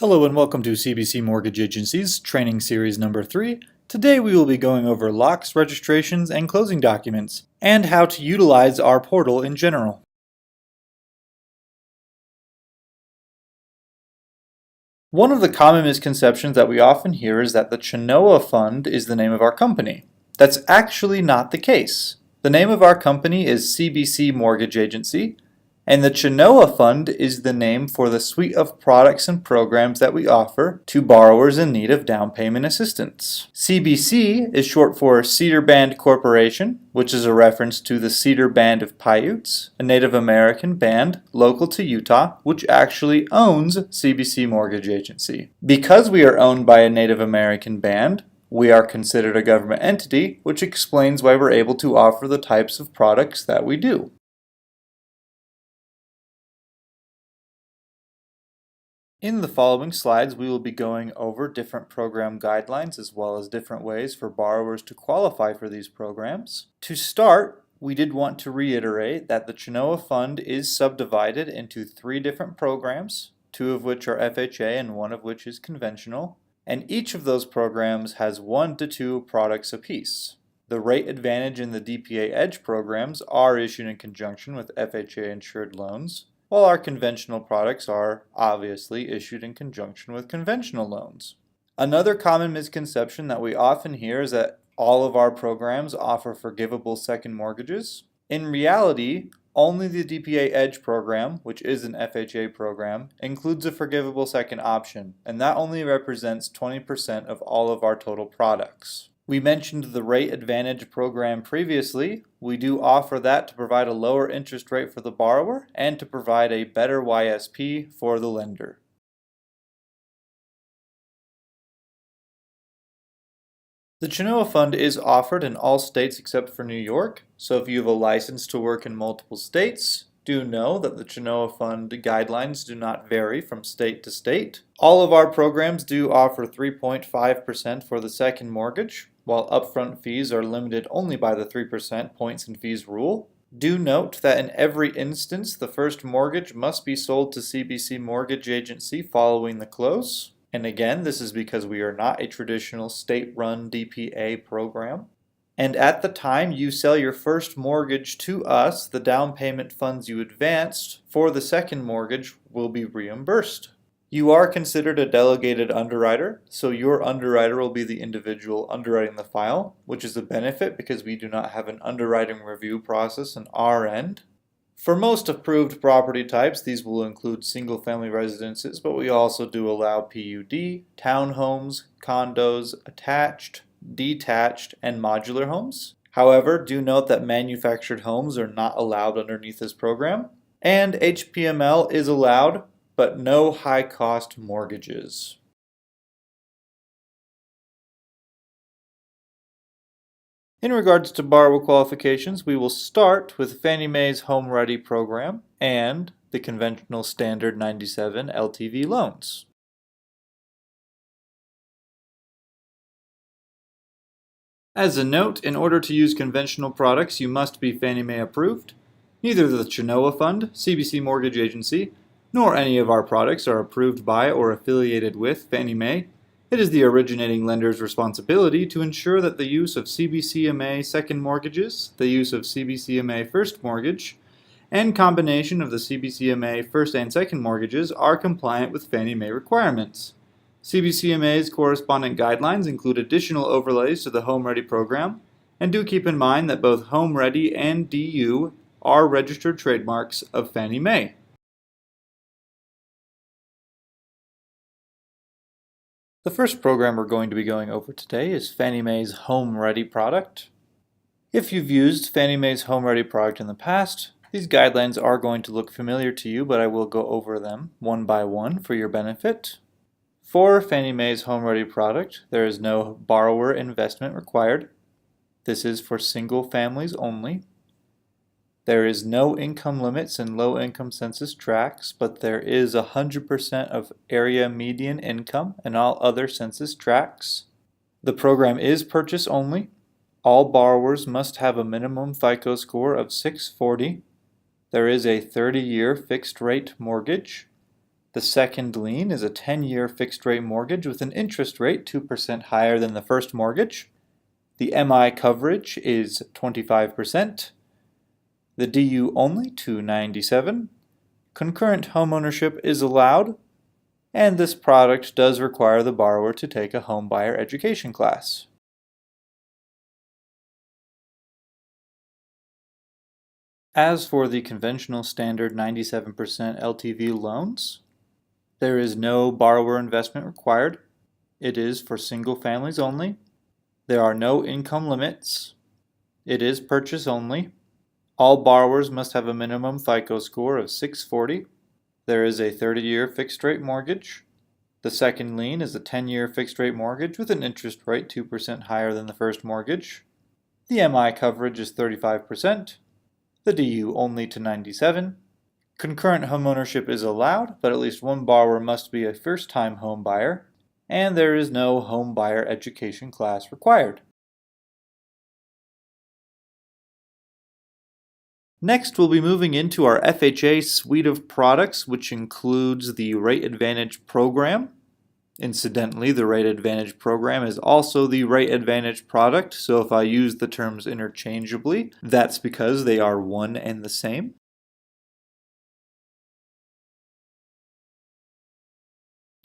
Hello and welcome to CBC Mortgage Agency's training series number 3. Today we will be going over locks, registrations, and closing documents, and how to utilize our portal in general. One of the common misconceptions that we often hear is that the Chenoa Fund is the name of our company. That's actually not the case. The name of our company is CBC Mortgage Agency, and the Chenoa Fund is the name for the suite of products and programs that we offer to borrowers in need of down payment assistance. CBC is short for Cedar Band Corporation, which is a reference to the Cedar Band of Paiutes, a Native American band local to Utah, which actually owns CBC Mortgage Agency. Because we are owned by a Native American band, we are considered a government entity, which explains why we're able to offer the types of products that we do. In the following slides, we will be going over different program guidelines as well as different ways for borrowers to qualify for these programs. To start, we did want to reiterate that the Chenoa Fund is subdivided into 3 different programs, 2 of which are FHA and 1 of which is conventional, and each of those programs has 1 to 2 products apiece. The Rate Advantage and the DPA Edge programs are issued in conjunction with FHA-insured loans, while our conventional products are obviously issued in conjunction with conventional loans. Another common misconception that we often hear is that all of our programs offer forgivable second mortgages. In reality, only the DPA Edge program, which is an FHA program, includes a forgivable second option, and that only represents 20% of all of our total products. We mentioned the Rate Advantage program previously. We do offer that to provide a lower interest rate for the borrower and to provide a better YSP for the lender. The Chenoa Fund is offered in all states except for New York, so if you have a license to work in multiple states, do know that the Chenoa Fund guidelines do not vary from state to state. All of our programs do offer 3.5% for the second mortgage, while upfront fees are limited only by the 3% points and fees rule. Do note that in every instance, the first mortgage must be sold to CBC Mortgage Agency following the close. And again, this is because we are not a traditional state-run DPA program. And at the time you sell your first mortgage to us, the down payment funds you advanced for the second mortgage will be reimbursed. You are considered a delegated underwriter, so your underwriter will be the individual underwriting the file, which is a benefit because we do not have an underwriting review process on our end. For most approved property types, these will include single-family residences, but we also do allow PUD, townhomes, condos, attached, detached, and modular homes. However, do note that manufactured homes are not allowed underneath this program, and HPML is allowed, but no high-cost mortgages. In regards to borrower qualifications, we will start with Fannie Mae's Home Ready program and the conventional standard 97 LTV loans. As a note, in order to use conventional products, you must be Fannie Mae approved. Neither the Chenoa Fund, CBC Mortgage Agency, nor any of our products are approved by or affiliated with Fannie Mae. It is the originating lender's responsibility to ensure that the use of CBCMA second mortgages, the use of CBCMA first mortgage, and combination of the CBCMA first and second mortgages are compliant with Fannie Mae requirements. CBCMA's correspondent guidelines include additional overlays to the Home Ready program, and do keep in mind that both Home Ready and DU are registered trademarks of Fannie Mae. The first program we're going to be going over today is Fannie Mae's Home Ready product. If you've used Fannie Mae's Home Ready product in the past, these guidelines are going to look familiar to you, but I will go over them one by one for your benefit. For Fannie Mae's Home Ready product, there is no borrower investment required. This is for single families only. There is no income limits in low-income census tracts, but there is 100% of area median income in all other census tracts. The program is purchase only. All borrowers must have a minimum FICO score of 640. There is a 30-year fixed-rate mortgage. The second lien is a 10-year fixed-rate mortgage with an interest rate 2% higher than the first mortgage. The MI coverage is 25%. The DU only $297. Concurrent homeownership is allowed, and this product does require the borrower to take a home buyer education class. As for the conventional standard 97% LTV loans, there is no borrower investment required. It is for single families only. There are no income limits. It is purchase only. All borrowers must have a minimum FICO score of 640. There is a 30-year fixed-rate mortgage. The second lien is a 10-year fixed-rate mortgage with an interest rate 2% higher than the first mortgage. The MI coverage is 35%. The DU only to 97. Concurrent homeownership is allowed, but at least one borrower must be a first-time home buyer, and there is no home buyer education class required. Next, we'll be moving into our FHA suite of products, which includes the Rate Advantage program. Incidentally, the Rate Advantage program is also the Rate Advantage product, so if I use the terms interchangeably, that's because they are one and the same.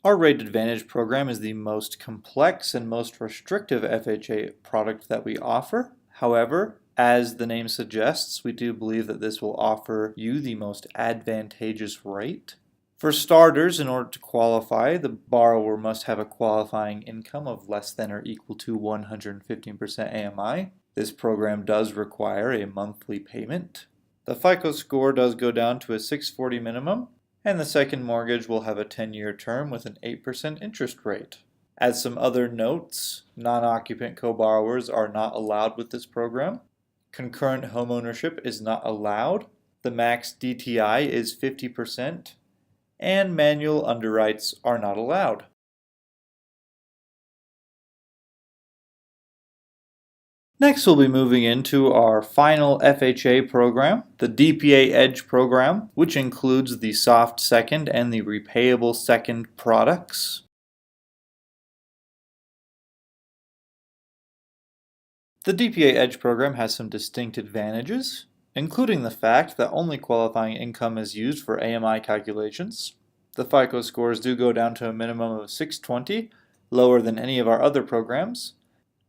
Our Rate Advantage program is the most complex and most restrictive FHA product that we offer. However, as the name suggests, we do believe that this will offer you the most advantageous rate. For starters, in order to qualify, the borrower must have a qualifying income of less than or equal to 115% AMI. This program does require a monthly payment. The FICO score does go down to a 640 minimum, and the second mortgage will have a 10-year term with an 8% interest rate. As some other notes, non-occupant co-borrowers are not allowed with this program. Concurrent homeownership is not allowed. The max DTI is 50%, and manual underwrites are not allowed. Next, we'll be moving into our final FHA program, the DPA Edge program, which includes the soft second and the repayable second products. The DPA Edge program has some distinct advantages, including the fact that only qualifying income is used for AMI calculations. The FICO scores do go down to a minimum of 620, lower than any of our other programs.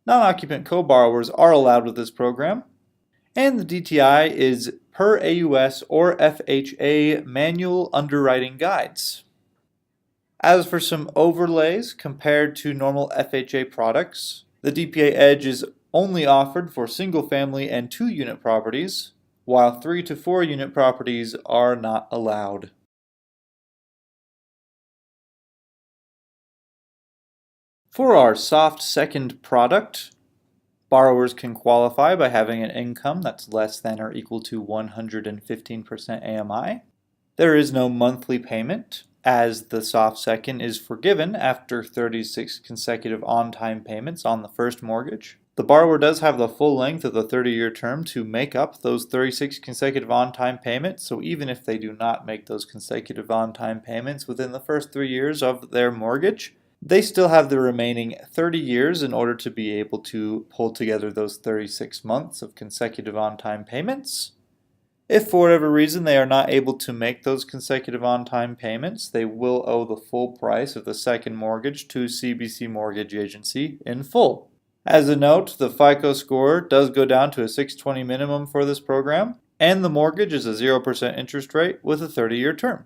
Non-occupant co-borrowers are allowed with this program, and the DTI is per AUS or FHA manual underwriting guides. As for some overlays compared to normal FHA products, the DPA Edge is only offered for single-family and 2-unit properties, while 3 to 4-unit properties are not allowed. For our soft second product, borrowers can qualify by having an income that's less than or equal to 115% AMI. There is no monthly payment, as the soft second is forgiven after 36 consecutive on-time payments on the first mortgage. The borrower does have the full length of the 30-year term to make up those 36 consecutive on-time payments, so even if they do not make those consecutive on-time payments within the first 3 years of their mortgage, they still have the remaining 30 years in order to be able to pull together those 36 months of consecutive on-time payments. If for whatever reason they are not able to make those consecutive on-time payments, they will owe the full price of the second mortgage to CBC Mortgage Agency in full. As a note, the FICO score does go down to a 620 minimum for this program, and the mortgage is a 0% interest rate with a 30-year term.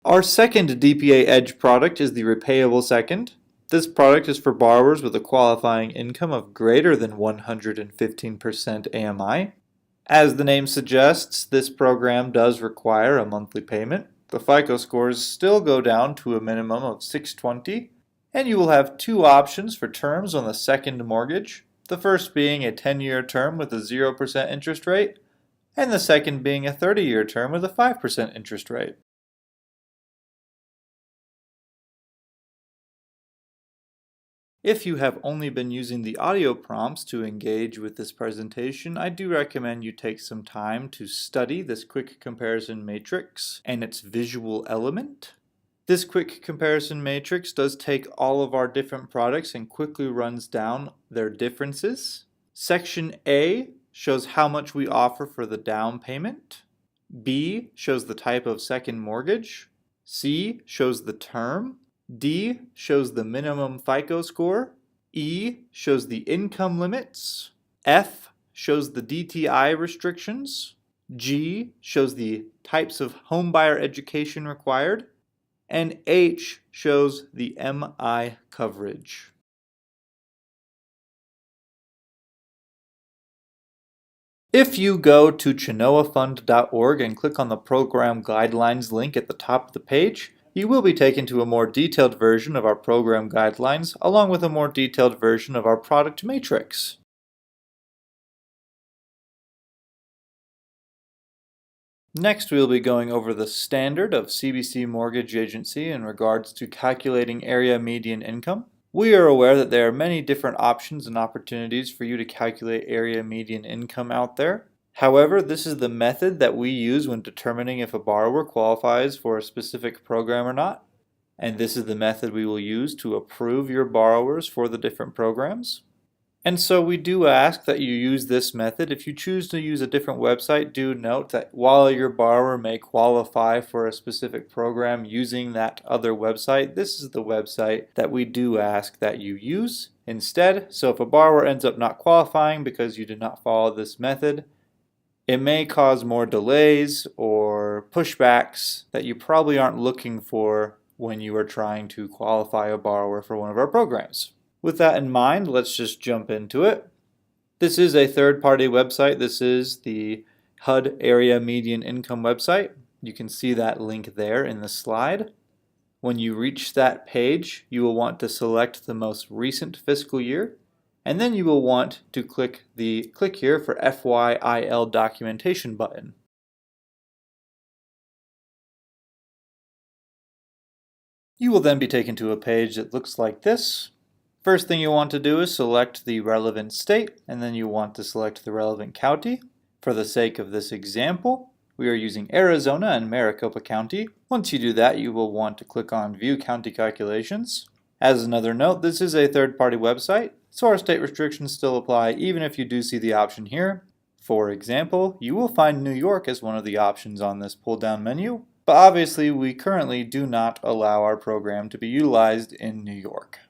Our second DPA Edge product is the repayable second. This product is for borrowers with a qualifying income of greater than 115% AMI. As the name suggests, this program does require a monthly payment. The FICO scores still go down to a minimum of 620, and you will have two options for terms on the second mortgage, the first being a 10-year term with a 0% interest rate, and the second being a 30-year term with a 5% interest rate. If you have only been using the audio prompts to engage with this presentation, I do recommend you take some time to study this quick comparison matrix and its visual element. This quick comparison matrix does take all of our different products and quickly runs down their differences. Section A shows how much we offer for the down payment. B shows the type of second mortgage. C shows the term. D shows the minimum FICO score. E shows the income limits. F shows the DTI restrictions. G shows the types of homebuyer education required. And H shows the MI coverage. If you go to chenoafund.org and click on the Program Guidelines link at the top of the page, you will be taken to a more detailed version of our program guidelines, along with a more detailed version of our product matrix. Next, we will be going over the standard of CBC Mortgage Agency in regards to calculating area median income. We are aware that there are many different options and opportunities for you to calculate area median income out there. However, this is the method that we use when determining if a borrower qualifies for a specific program or not. And this is the method we will use to approve your borrowers for the different programs. And so we do ask that you use this method. If you choose to use a different website, do note that while your borrower may qualify for a specific program using that other website, this is the website that we do ask that you use instead. So if a borrower ends up not qualifying because you did not follow this method, it may cause more delays or pushbacks that you probably aren't looking for when you are trying to qualify a borrower for one of our programs. With that in mind, let's just jump into it. This is a third-party website. This is the HUD Area Median Income website. You can see that link there in the slide. When you reach that page, you will want to select the most recent fiscal year, and then you will want to click the Click Here for FYIL Documentation button. You will then be taken to a page that looks like this. First thing you want to do is select the relevant state, and then you want to select the relevant county. For the sake of this example, we are using Arizona and Maricopa County. Once you do that, you will want to click on View County Calculations. As another note, this is a third-party website, so our state restrictions still apply even if you do see the option here. For example, you will find New York as one of the options on this pull-down menu, but obviously we currently do not allow our program to be utilized in New York.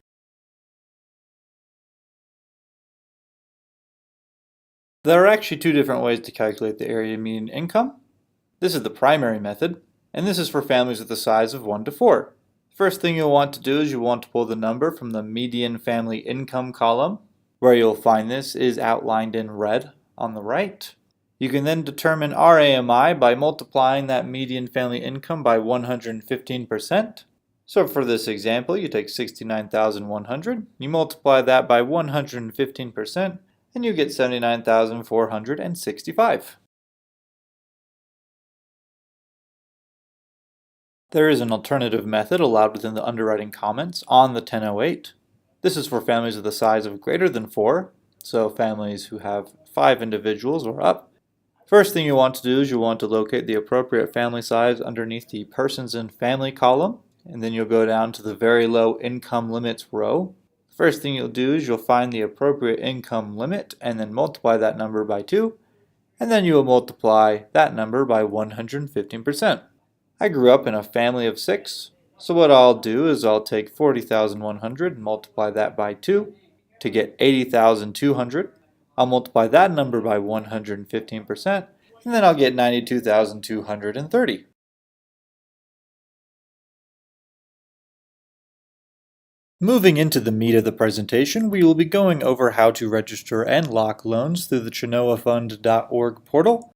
There are actually two different ways to calculate the area median income. This is the primary method, and this is for families with a size of 1 to 4. First thing you'll want to do is you'll want to pull the number from the median family income column. Where you'll find this is outlined in red on the right. You can then determine RAMI by multiplying that median family income by 115%. So for this example, you take 69,100, you multiply that by 115%, and you get 79,465. There is an alternative method allowed within the underwriting comments on the 1008. This is for families with a size of greater than 4, so families who have 5 individuals or up. First thing you want to do is you want to locate the appropriate family size underneath the Persons and Family column, and then you'll go down to the Very Low Income Limits row. First thing you'll do is you'll find the appropriate income limit and then multiply that number by 2, and then you will multiply that number by 115%. I grew up in a family of 6, so what I'll do is I'll take 40,100 and multiply that by 2 to get 80,200. I'll multiply that number by 115%, and then I'll get 92,230. Moving into the meat of the presentation, we will be going over how to register and lock loans through the ChenoaFund.org portal.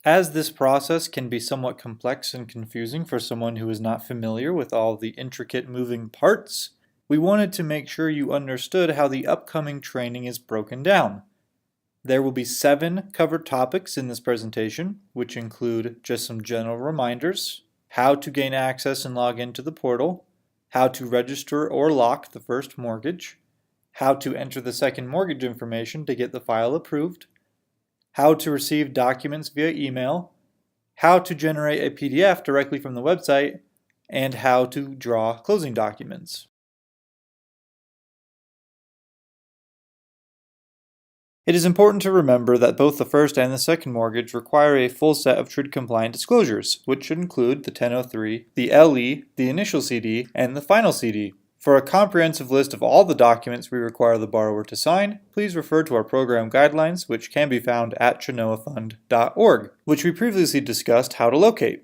As this process can be somewhat complex and confusing for someone who is not familiar with all the intricate moving parts, we wanted to make sure you understood how the upcoming training is broken down. There will be 7 covered topics in this presentation, which include just some general reminders, how to gain access and log into the portal, how to register or lock the first mortgage, how to enter the second mortgage information to get the file approved, how to receive documents via email, how to generate a PDF directly from the website, and how to draw closing documents. It is important to remember that both the first and the second mortgage require a full set of TRID-compliant disclosures, which should include the 1003, the LE, the initial CD, and the final CD. For a comprehensive list of all the documents we require the borrower to sign, please refer to our program guidelines, which can be found at chenoafund.org, which we previously discussed how to locate.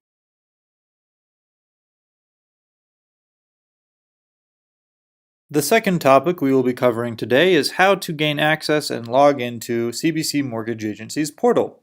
The second topic we will be covering today is how to gain access and log into CBC Mortgage Agency's portal.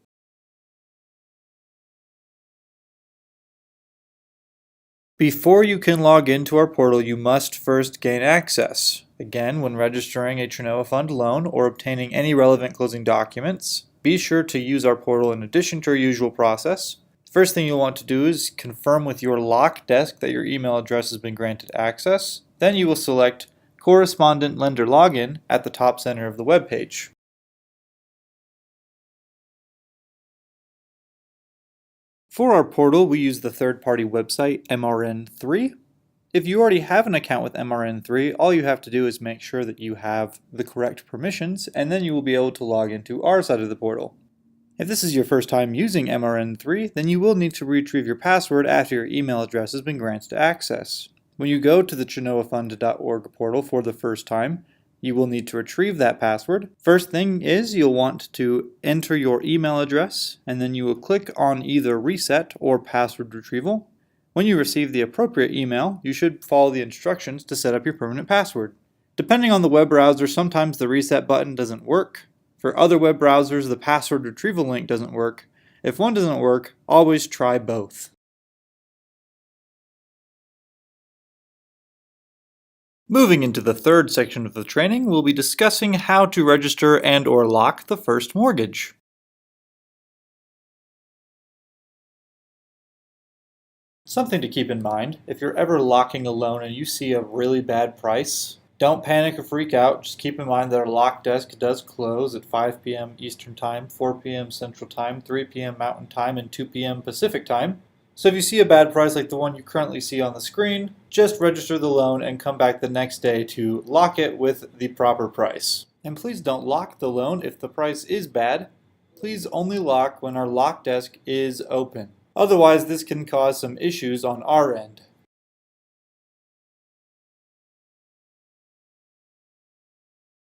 Before you can log into our portal, you must first gain access. Again, when registering a Chenoa Fund loan or obtaining any relevant closing documents, be sure to use our portal in addition to our usual process. First thing you'll want to do is confirm with your lock desk that your email address has been granted access. Then you will select Correspondent Lender Login at the top center of the web page. For our portal, we use the third-party website MRN3. If you already have an account with MRN3, all you have to do is make sure that you have the correct permissions, and then you will be able to log into our side of the portal. If this is your first time using MRN3, then you will need to retrieve your password after your email address has been granted access. When you go to the chenoafund.org portal for the first time, you will need to retrieve that password. First thing is you'll want to enter your email address, and then you will click on either Reset or Password Retrieval. When you receive the appropriate email, you should follow the instructions to set up your permanent password. Depending on the web browser, sometimes the reset button doesn't work. For other web browsers, the password retrieval link doesn't work. If one doesn't work, always try both. Moving into the third section of the training, we'll be discussing how to register and/or lock the first mortgage. Something to keep in mind, if you're ever locking a loan and you see a really bad price, don't panic or freak out. Just keep in mind that our lock desk does close at 5 p.m. Eastern Time, 4 p.m. Central Time, 3 p.m. Mountain Time, and 2 p.m. Pacific Time. So if you see a bad price like the one you currently see on the screen, just register the loan and come back the next day to lock it with the proper price. And please don't lock the loan if the price is bad. Please only lock when our lock desk is open. Otherwise, this can cause some issues on our end.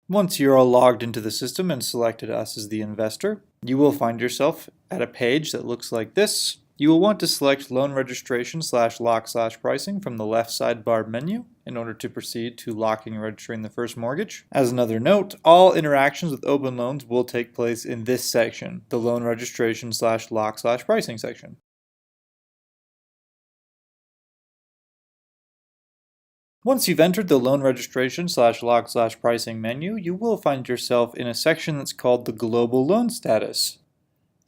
Once you're all logged into the system and selected us as the investor, you will find yourself at a page that looks like this. You will want to select Loan Registration/Lock/Pricing from the left sidebar menu in order to proceed to locking and registering the first mortgage. As another note, all interactions with open loans will take place in this section, the Loan Registration/Lock/Pricing section. Once you've entered the Loan Registration/Lock/Pricing menu, you will find yourself in a section that's called the Global Loan Status.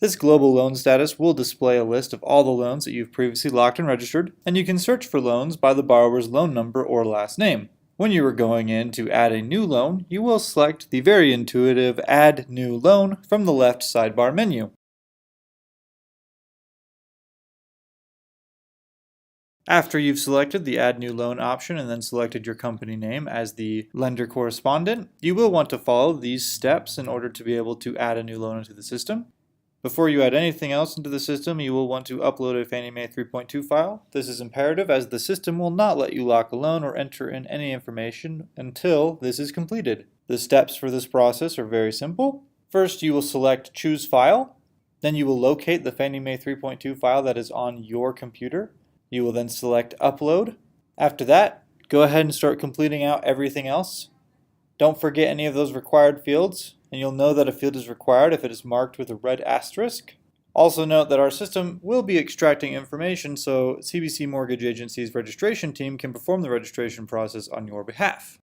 This Global Loan Status will display a list of all the loans that you've previously locked and registered, and you can search for loans by the borrower's loan number or last name. When you are going in to add a new loan, you will select the very intuitive Add New Loan from the left sidebar menu. After you've selected the Add New Loan option and then selected your company name as the lender correspondent, you will want to follow these steps in order to be able to add a new loan into the system. Before you add anything else into the system, you will want to upload a Fannie Mae 3.2 file. This is imperative as the system will not let you lock a loan or enter in any information until this is completed. The steps for this process are very simple. First, you will select Choose File. Then you will locate the Fannie Mae 3.2 file that is on your computer. You will then select Upload. After that, go ahead and start completing out everything else. Don't forget any of those required fields, and you'll know that a field is required if it is marked with a red asterisk. Also note that our system will be extracting information, so CBC Mortgage Agency's registration team can perform the registration process on your behalf.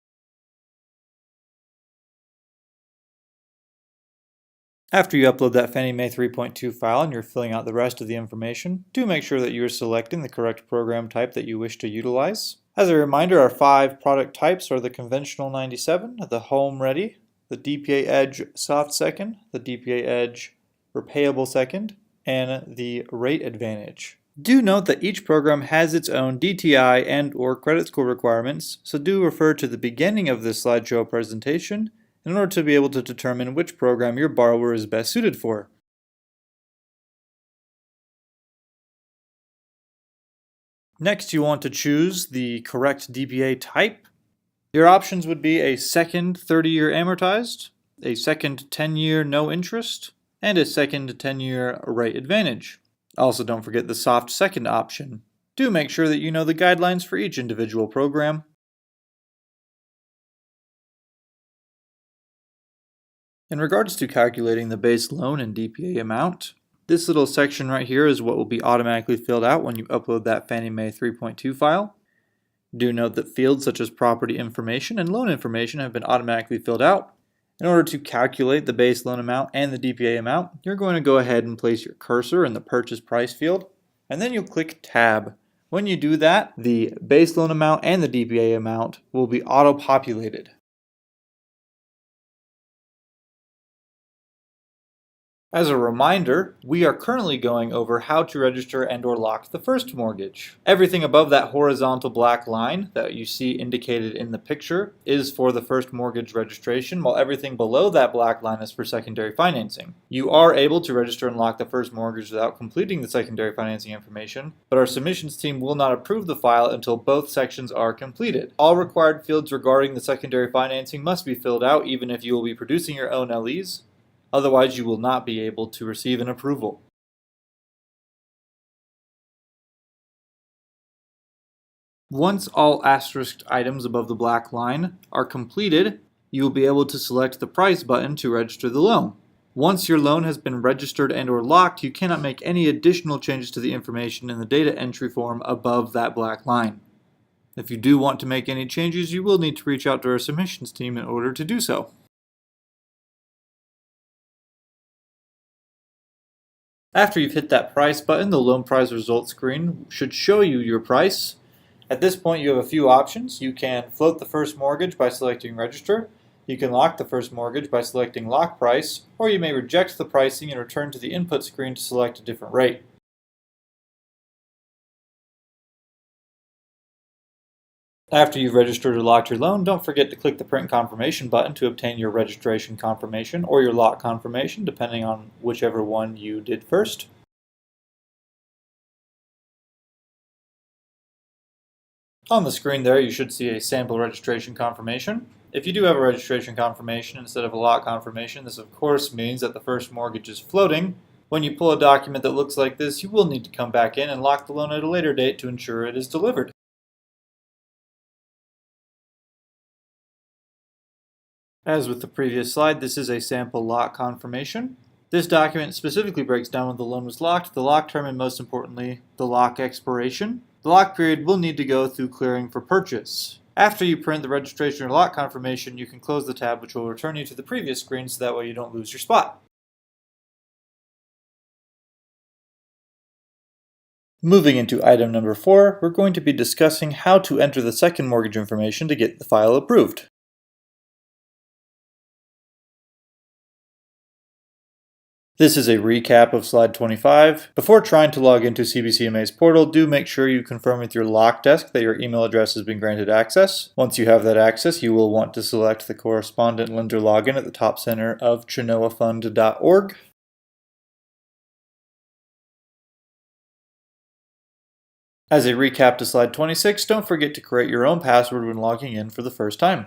After you upload that Fannie Mae 3.2 file and you're filling out the rest of the information, do make sure that you are selecting the correct program type that you wish to utilize. As a reminder, our 5 product types are the conventional 97, the Home Ready, the DPA Edge Soft Second, the DPA Edge Repayable Second, and the Rate Advantage. Do note that each program has its own DTI and/or credit score requirements, so do refer to the beginning of this slideshow presentation in order to be able to determine which program your borrower is best suited for. Next, you want to choose the correct DPA type. Your options would be a second 30-year amortized, a second 10-year no interest, and a second 10-year rate advantage. Also, don't forget the soft second option. Do make sure that you know the guidelines for each individual program. In regards to calculating the base loan and DPA amount, this little section right here is what will be automatically filled out when you upload that Fannie Mae 3.2 file. Do note that fields such as property information and loan information have been automatically filled out. In order to calculate the base loan amount and the DPA amount, you're going to go ahead and place your cursor in the purchase price field, and then you'll click Tab. When you do that, the base loan amount and the DPA amount will be auto-populated. As a reminder, we are currently going over how to register and/or lock the first mortgage. Everything above that horizontal black line that you see indicated in the picture is for the first mortgage registration, while everything below that black line is for secondary financing. You are able to register and lock the first mortgage without completing the secondary financing information, but our submissions team will not approve the file until both sections are completed. All required fields regarding the secondary financing must be filled out even if you will be producing your own LEs. Otherwise, you will not be able to receive an approval. Once all asterisked items above the black line are completed, you will be able to select the Price button to register the loan. Once your loan has been registered and/or locked, you cannot make any additional changes to the information in the data entry form above that black line. If you do want to make any changes, you will need to reach out to our submissions team in order to do so. After you've hit that price button, the loan price results screen should show you your price. At this point, you have a few options. You can float the first mortgage by selecting register. You can lock the first mortgage by selecting lock price, or you may reject the pricing and return to the input screen to select a different rate. After you've registered or locked your loan, don't forget to click the print confirmation button to obtain your registration confirmation or your lock confirmation, depending on whichever one you did first. On the screen there, you should see a sample registration confirmation. If you do have a registration confirmation instead of a lock confirmation, this of course means that the first mortgage is floating. When you pull a document that looks like this, you will need to come back in and lock the loan at a later date to ensure it is delivered. As with the previous slide, this is a sample lock confirmation. This document specifically breaks down when the loan was locked, the lock term, and most importantly, the lock expiration. The lock period will need to go through clearing for purchase. After you print the registration or lock confirmation, you can close the tab, which will return you to the previous screen so that way you don't lose your spot. Moving into item number 4, we're going to be discussing how to enter the second mortgage information to get the file approved. This is a recap of slide 25. Before trying to log into CBCMA's portal, do make sure you confirm with your lock desk that your email address has been granted access. Once you have that access, you will want to select the correspondent lender login at the top center of chenoafund.org. As a recap to slide 26, don't forget to create your own password when logging in for the first time.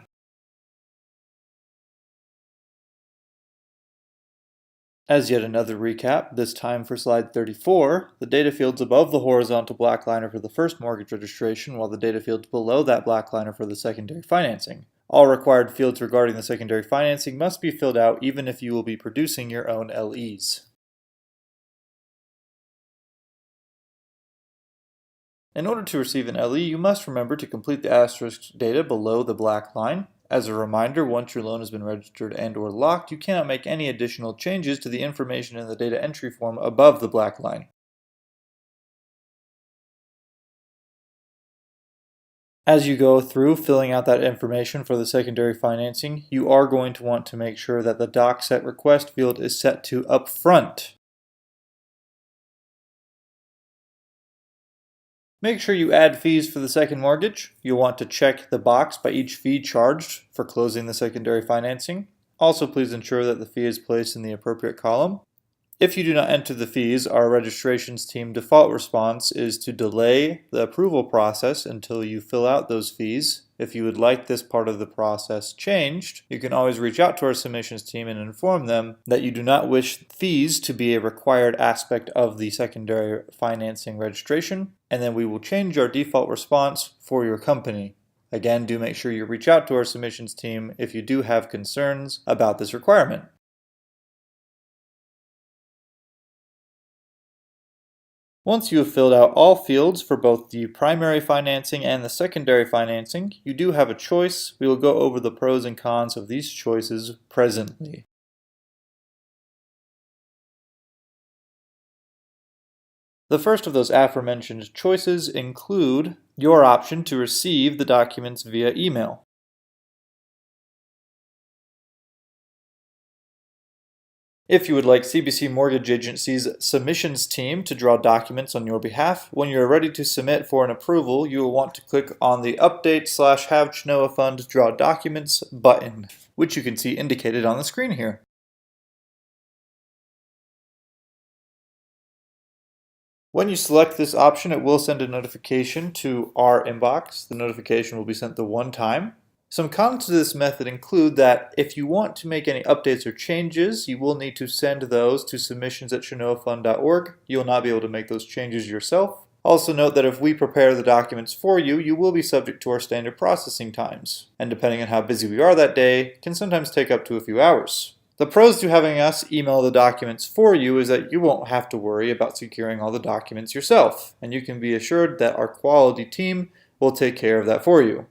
As yet another recap, this time for slide 34, the data fields above the horizontal black line are for the first mortgage registration, while the data fields below that black line are for the secondary financing. All required fields regarding the secondary financing must be filled out even if you will be producing your own LEs. In order to receive an LE, you must remember to complete the asterisk data below the black line. As a reminder, once your loan has been registered and/or locked, you cannot make any additional changes to the information in the data entry form above the black line. As you go through filling out that information for the secondary financing, you are going to want to make sure that the doc set request field is set to upfront. Make sure you add fees for the second mortgage. You'll want to check the box by each fee charged for closing the secondary financing. Also, please ensure that the fee is placed in the appropriate column. If you do not enter the fees, our registrations team default response is to delay the approval process until you fill out those fees. If you would like this part of the process changed, you can always reach out to our submissions team and inform them that you do not wish fees to be a required aspect of the secondary financing registration, and then we will change our default response for your company. Again, do make sure you reach out to our submissions team if you do have concerns about this requirement. Once you have filled out all fields for both the primary financing and the secondary financing, you do have a choice. We will go over the pros and cons of these choices presently. The first of those aforementioned choices include your option to receive the documents via email. If you would like CBC Mortgage Agency's submissions team to draw documents on your behalf, when you are ready to submit for an approval, you will want to click on the Update/Have Chenoa Fund Draw Documents button, which you can see indicated on the screen here. When you select this option, it will send a notification to our inbox. The notification will be sent the one time. Some cons to this method include that if you want to make any updates or changes, you will need to send those to submissions@chenoafund.org. You will not be able to make those changes yourself. Also note that if we prepare the documents for you, you will be subject to our standard processing times, and depending on how busy we are that day, can sometimes take up to a few hours. The pros to having us email the documents for you is that you won't have to worry about securing all the documents yourself, and you can be assured that our quality team will take care of that for you.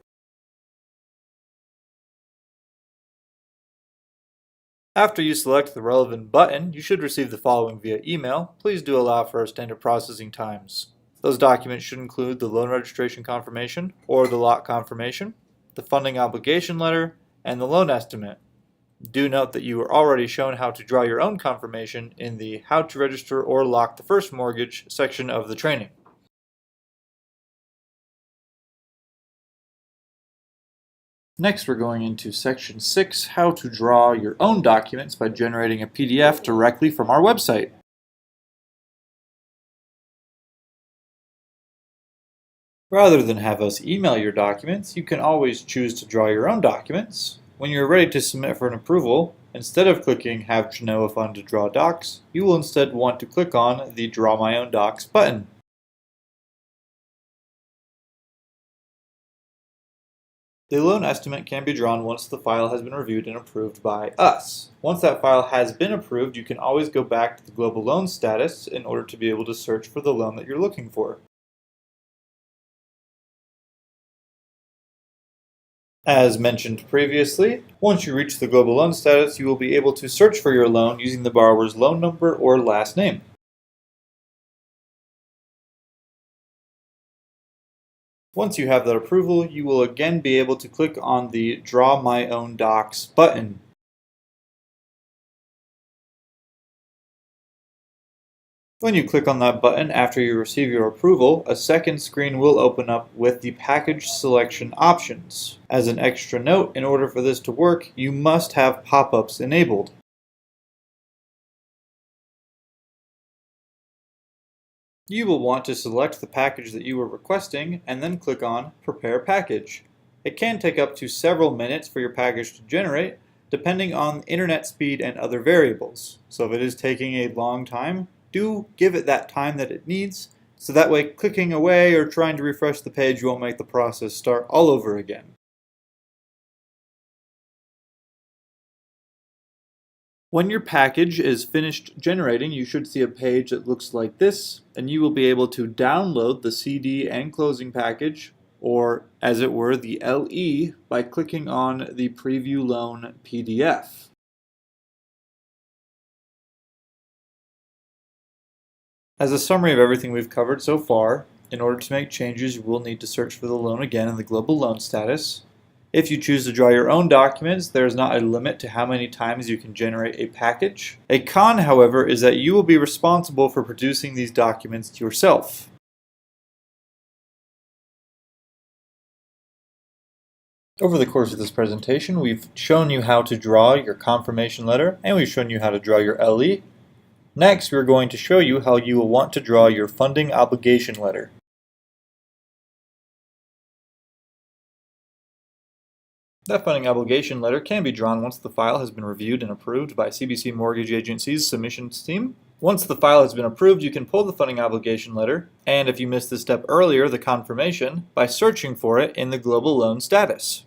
After you select the relevant button, you should receive the following via email. Please do allow for our standard processing times. Those documents should include the loan registration confirmation or the lock confirmation, the funding obligation letter, and the loan estimate. Do note that you are already shown how to draw your own confirmation in the How to Register or Lock the First Mortgage section of the training. Next, we're going into Section 6, How to Draw Your Own Documents by generating a PDF directly from our website. Rather than have us email your documents, you can always choose to draw your own documents. When you're ready to submit for an approval, instead of clicking Have Chenoa Fund to Draw Docs, you will instead want to click on the Draw My Own Docs button. The loan estimate can be drawn once the file has been reviewed and approved by us. Once that file has been approved, you can always go back to the global loan status in order to be able to search for the loan that you're looking for. As mentioned previously, once you reach the global loan status, you will be able to search for your loan using the borrower's loan number or last name. Once you have that approval, you will again be able to click on the Draw My Own Docs button. When you click on that button after you receive your approval, a second screen will open up with the package selection options. As an extra note, in order for this to work, you must have pop-ups enabled. You will want to select the package that you are requesting and then click on Prepare Package. It can take up to several minutes for your package to generate, depending on internet speed and other variables. So if it is taking a long time, do give it that time that it needs, so that way clicking away or trying to refresh the page won't make the process start all over again. When your package is finished generating, you should see a page that looks like this, and you will be able to download the CD and closing package or as it were, the LE, by clicking on the Preview Loan PDF. As a summary of everything we've covered so far, in order to make changes, you will need to search for the loan again in the global loan status. If you choose to draw your own documents, there is not a limit to how many times you can generate a package. A con, however, is that you will be responsible for producing these documents yourself. Over the course of this presentation, we've shown you how to draw your confirmation letter, and we've shown you how to draw your LE. Next, we're going to show you how you will want to draw your funding obligation letter. That funding obligation letter can be drawn once the file has been reviewed and approved by CBC Mortgage Agency's submissions team. Once the file has been approved, you can pull the funding obligation letter, and if you missed this step earlier, the confirmation, by searching for it in the global loan status.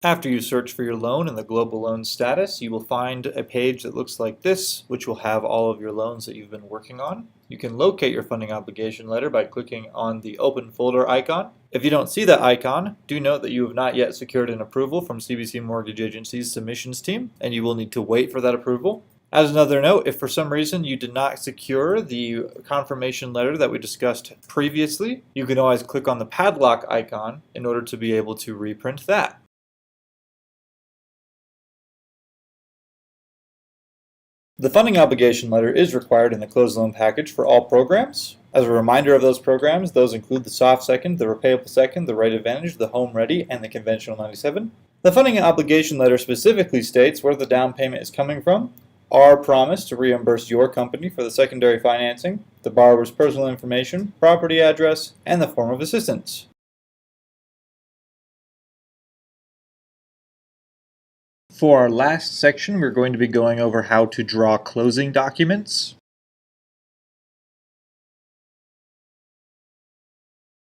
After you search for your loan in the global loan status, you will find a page that looks like this, which will have all of your loans that you've been working on. You can locate your funding obligation letter by clicking on the Open Folder icon. If you don't see that icon, do note that you have not yet secured an approval from CBC Mortgage Agency's submissions team, and you will need to wait for that approval. As another note, if for some reason you did not secure the confirmation letter that we discussed previously, you can always click on the padlock icon in order to be able to reprint that. The funding obligation letter is required in the closed loan package for all programs. As a reminder of those programs, those include the soft second, the repayable second, the right advantage, the home ready, and the conventional 97. The funding obligation letter specifically states where the down payment is coming from, our promise to reimburse your company for the secondary financing, the borrower's personal information, property address, and the form of assistance. For our last section, we're going to be going over how to draw closing documents.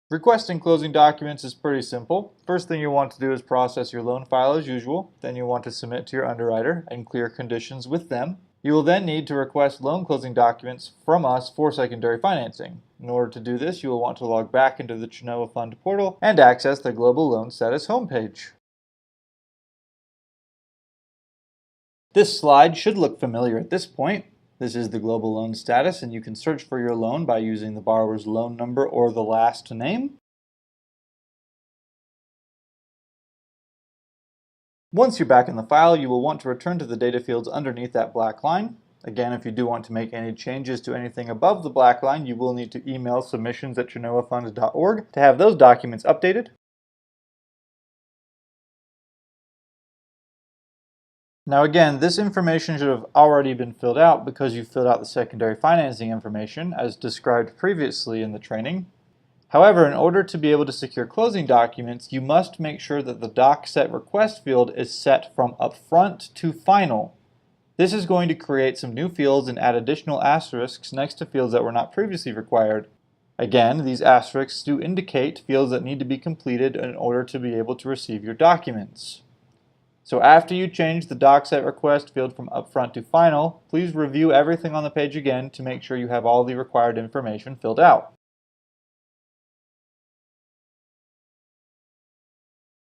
Requesting closing documents is pretty simple. First thing you want to do is process your loan file as usual. Then you want to submit to your underwriter and clear conditions with them. You will then need to request loan closing documents from us for secondary financing. In order to do this, you will want to log back into the Chenoa Fund portal and access the Global Loan Status homepage. This slide should look familiar at this point. This is the global loan status, and you can search for your loan by using the borrower's loan number or the last name. Once you're back in the file, you will want to return to the data fields underneath that black line. Again, if you do want to make any changes to anything above the black line, you will need to email submissions@chenoafund.org to have those documents updated. Now again, this information should have already been filled out because you filled out the secondary financing information as described previously in the training. However, in order to be able to secure closing documents, you must make sure that the doc set request field is set from upfront to final. This is going to create some new fields and add additional asterisks next to fields that were not previously required. Again, these asterisks do indicate fields that need to be completed in order to be able to receive your documents. So after you change the doc set request field from upfront to final, please review everything on the page again to make sure you have all the required information filled out.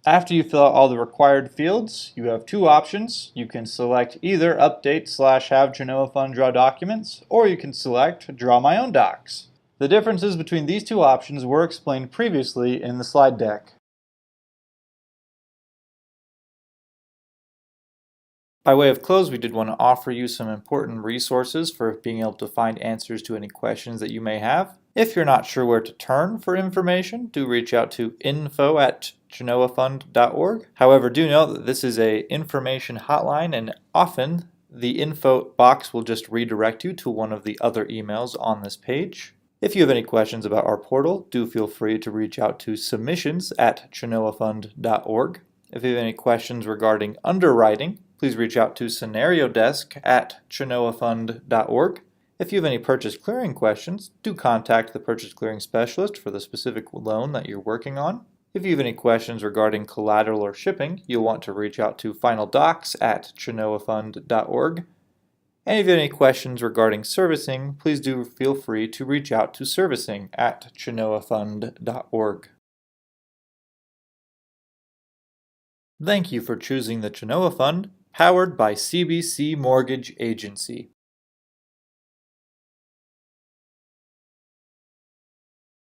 After you fill out all the required fields, you have two options. You can select either update/have Chenoa Fund draw documents, or you can select draw my own docs. The differences between these two options were explained previously in the slide deck. By way of close, we did want to offer you some important resources for being able to find answers to any questions that you may have. If you're not sure where to turn for information, do reach out to info@chenoafund.org. However, do note that this is an information hotline, and often the info box will just redirect you to one of the other emails on this page. If you have any questions about our portal, do feel free to reach out to submissions@chenoafund.org. If you have any questions regarding underwriting, please reach out to scenariodesk@chenoafund.org. If you have any purchase clearing questions, do contact the purchase clearing specialist for the specific loan that you're working on. If you have any questions regarding collateral or shipping, you'll want to reach out to finaldocs@chenoafund.org. And if you have any questions regarding servicing, please do feel free to reach out to servicing@chenoafund.org. Thank you for choosing the Chenoa Fund, powered by CBC Mortgage Agency.